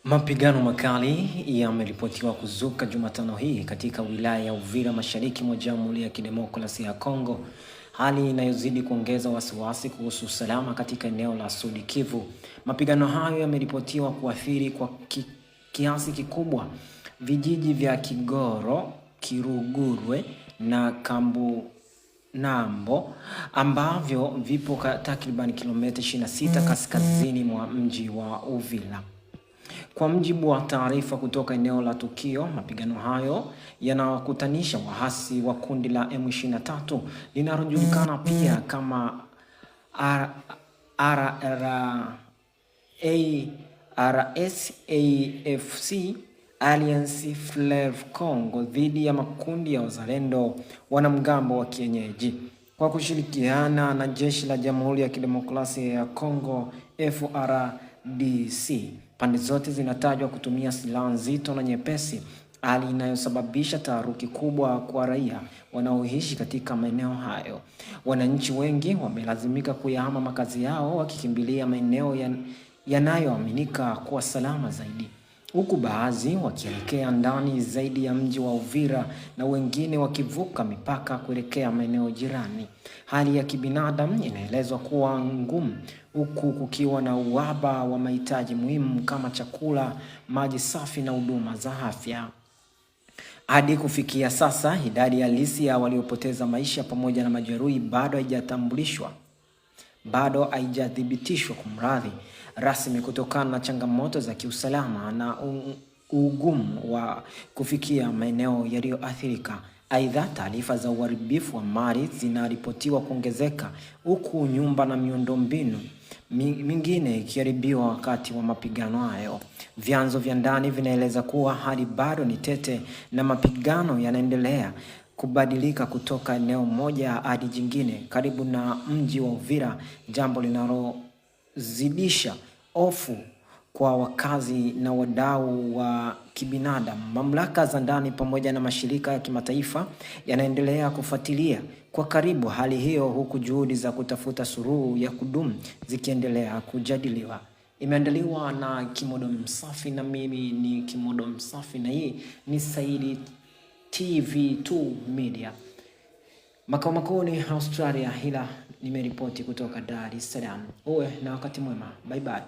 Mapigano makali yameripotiwa kuzuka Jumatano hii katika wilaya ya Uvira mashariki mwa Jamhuri ya Kidemokrasia ya Kongo, hali inayozidi kuongeza wasiwasi kuhusu usalama katika eneo la Sud Kivu. Mapigano hayo yameripotiwa kuathiri kwa kiasi kikubwa vijiji vya Kigoro, Kirugurwe na Kambunambo ambavyo vipo takriban kilomita 26 kaskazini mwa mji wa Uvira. Kwa mjibu wa taarifa kutoka eneo la tukio, mapigano hayo yanawakutanisha wahasi wa kundi la M23 linalojulikana pia kama RSAFC Alliance Fleuve Congo dhidi ya makundi ya wazalendo wanamgambo wa kienyeji kwa kushirikiana na jeshi la Jamhuri ya Kidemokrasia ya Kongo FARDC. Pande zote zinatajwa kutumia silaha nzito na nyepesi, hali inayosababisha taharuki kubwa kwa raia wanaoishi katika maeneo hayo. Wananchi wengi wamelazimika kuyahama makazi yao wakikimbilia maeneo yanayoaminika kuwa salama zaidi, huku baadhi wakielekea ndani zaidi ya mji wa Uvira na wengine wakivuka mipaka kuelekea maeneo jirani. Hali ya kibinadamu inaelezwa kuwa ngumu, huku kukiwa na uhaba wa mahitaji muhimu kama chakula, maji safi na huduma za afya. Hadi kufikia sasa, idadi halisi ya waliopoteza maisha pamoja na majeruhi bado haijathibitishwa kumradhi rasmi kutokana na changamoto za kiusalama na ugumu wa kufikia maeneo yaliyoathirika. Aidha, taarifa za uharibifu wa mali zinaripotiwa kuongezeka, huku nyumba na miundombinu mingine ikiharibiwa wakati wa mapigano hayo. Vyanzo vya ndani vinaeleza kuwa hali bado ni tete na mapigano yanaendelea kubadilika kutoka eneo moja hadi jingine karibu na mji wa Uvira, jambo linalozidisha hofu kwa wakazi na wadau wa kibinadamu. Mamlaka za ndani pamoja na mashirika ya kimataifa yanaendelea kufuatilia kwa karibu hali hiyo, huku juhudi za kutafuta suluhu ya kudumu zikiendelea kujadiliwa. Imeandaliwa na Kimodo Msafi na mimi ni Kimodo Msafi, na hii ni Saidi TV2 Media. Makao makuu ni Australia, ila nimeripoti kutoka Dar es Salaam. Uwe na wakati mwema. Bye bye.